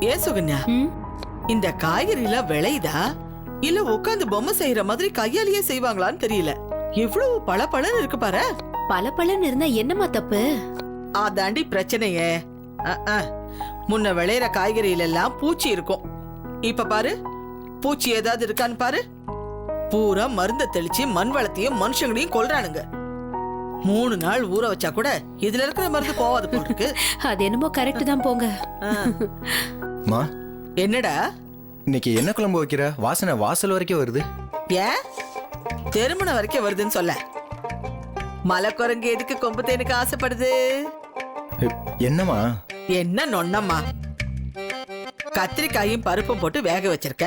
ஏ சுகன்யா, இந்த காய்கறி எல்லாம் விளையுதா இல்ல உட்காந்து பொம்மை செய்யற மாதிரி கையாலேயே செய்வாங்களான்னு தெரியல. எவ்வளவு பளபளன்னு இருக்கு பாரு. பளபளன்னு இருந்தா என்னமா தப்பு? அதாண்டி பிரச்சனையே. முன்ன விளையிற காய்கறியில எல்லாம் பூச்சி இருக்கும். இப்ப பாரு, பூச்சி ஏதாவது இருக்கான்னு பாரு. பூரா மருந்த தெளிச்சு மண் வளத்தையும் மனுஷங்களையும் கொல்றானுங்க. 3 நாள் ஊற வச்சா கூட இதுல இருக்கிற மருந்து போவாது போல இருக்கு. அது என்னமோ கரெக்ட் தான் போங்க. மா, என்னடா இன்னைக்கு என்ன குழம்பு வைக்கிற? வாசனை வாசல் வரைக்கும் வருது. ஏன் திருமணம் வரைக்கும் வருதுன்னு சொல்ல? மலைக்குரங்கு எதுக்கு கொம்பு தேனுக்கு ஆசைப்படுது? என்னம்மா? என்ன நொண்ணம்மா? கத்திரிக்காயும் பருப்பும் போட்டு வேக வச்சிருக்க.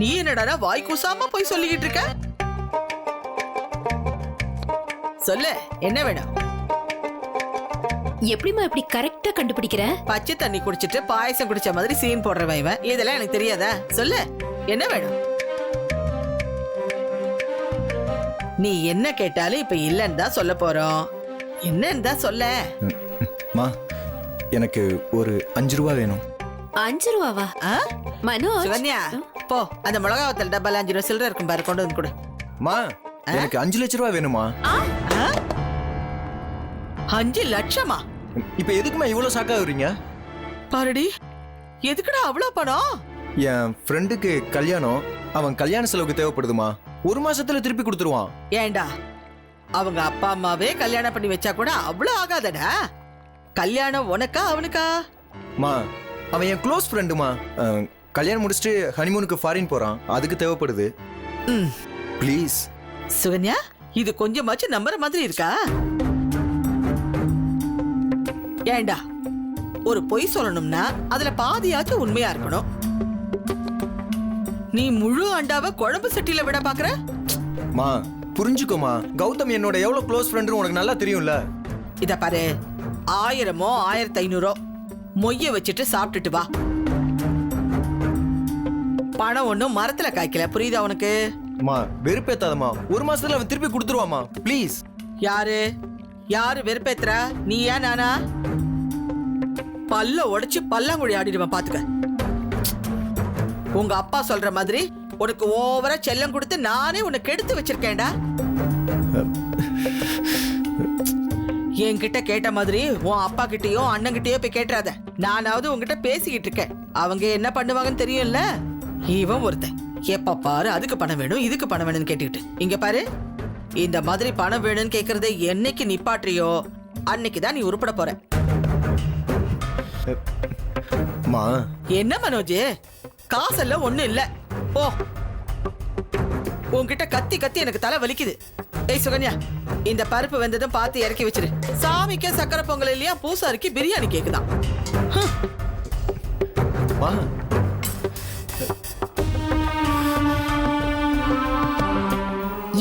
நீ என்னடா வாய் கூசாம போய் சொல்லிக்கிட்டு இருக்க? சொல்லு, என்ன வேணும்? எப்படிமா இப்படி கரெக்டா கண்டுபிடிக்கிற? பச்சை தண்ணி குடிச்சிட்டு பாயசம் குடிச்ச மாதிரி சீன் போடுறவன் இவன். இதெல்லாம் எனக்கு தெரியாதா? சொல்லு, என்ன வேணும்? நீ என்ன கேட்டாலும் இப்ப இல்லன்னு தான் சொல்ல போறோம். என்னன்னு தான் சொல்ல. மா, எனக்கு ஒரு 5 ரூபா வேணும். 5 ரூபாவா? மனோஜ், சுகன்யா, போ அந்த மிளகா வத்தல் டப்பால 5 ரூபா சில்லறை இருக்கும் பாரு, கொண்டு வந்து கொடு. மா, எனக்கு 5 லட்சம் ரூபா வேணுமா? 5 லட்சமா? இப்ப எதுக்குமா இவ்வளவு ஷாக்கா வரீங்க? பாருடி, எதுக்குடா அவ்வளவு பணம்? என் ஃப்ரெண்டுக்கு கல்யாணம், அவன் கல்யாண செலவுக்கு தேவைப்படுதுமா. 1 மாசத்துல திருப்பி கொடுத்துருவான். ஏண்டா, அவங்க அப்பா அம்மாவே கல்யாணம் பண்ணி வச்சா கூட அவ்வளவு ஆகாதடா. கல்யாணம் உனக்கா அவனுக்கா? மா, அவன் என் க்ளோஸ் ஃப்ரெண்டுமா. கல்யாணம் முடிச்சுட்டு ஹனிமூனுக்கு ஃபாரின் போறான், அதுக்கு தேவைப்படுது. ப்ளீஸ். சுகன்யா, இது கொஞ்சமாச்சும் நம்புற மாதிரி இருக்கா? ஏண்டா, ஒரு பொய் சொல்லணும்னா அதுல பாதியாச்சும் உண்மையா இருக்கணும். நீ முழு அண்டாவை குழம்பு சட்டியில விட பாக்குற? மா, புரிஞ்சுக்கோமா. கௌதம் என்னோட எவ்வளவு க்ளோஸ் ஃப்ரெண்டு உனக்கு நல்லா தெரியும்ல. இத பாரு, 1000மோ 1500 மொய்ய வச்சுட்டு சாப்பிட்டுட்டு வா. பணம் ஒண்ணும் மரத்துல காய்க்கல, புரியுதா உனக்கு? மா, வெறுப்பேத்தாதமா. 1 மாசத்துல அவன் திருப்பி கொடுத்துருவாமா, ப்ளீஸ். யாரு வெறுப்பேத்துறா? நீயா நானா? பல்ல உடைச்சு பல்லாங்குழி ஆடிடுவேன் பாத்துக்க. உங்க அப்பா சொல்ற மாதிரி உனக்கு ஓவரா செல்லம் கொடுத்து நானே உன்னை கெடுத்து வச்சிருக்கேன்டா. என்கிட்ட கேட்ட மாதிரி உன் அப்பா கிட்டயோ அண்ணன் கிட்டயோ போய் கேட்டுறாத. நானாவது உங்ககிட்ட பேசிக்கிட்டு இருக்கேன். அவங்க என்ன பண்ணுவாங்கன்னு தெரியும்ல. இவன் ஒருத்தன் எப்ப பாரு அதுக்கு பணம் வேணும் இதுக்கு பணம் வேணும்னு கேட்டுக்கிட்டு. இங்க பாரு, இந்த மாதிரி பணம் வேணும்னு கேக்குறதை என்னைக்கு நிப்பாட்றியோ அன்னைக்குதான் நீ உருப்பட போற. மா, என்ன மனோஜ், காசெல்லாம் ஒண்ணும் இல்ல, போ. உன்கிட்ட கத்தி கத்தி எனக்கு தலை வலிக்குது. ஏய் சுகன்யா, இந்த பருப்பு வெந்ததும் பார்த்து இறக்கி வச்சிரு. சாமிக்கு சக்கரை பொங்கல் இல்லையா, பூசாரிக்கு பிரியாணி கேக்குதான். மா,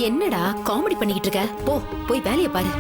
என்னடா காமெடி பண்ணிக்கிட்டு இருக்க? போ, போய் வேலைய பாரு.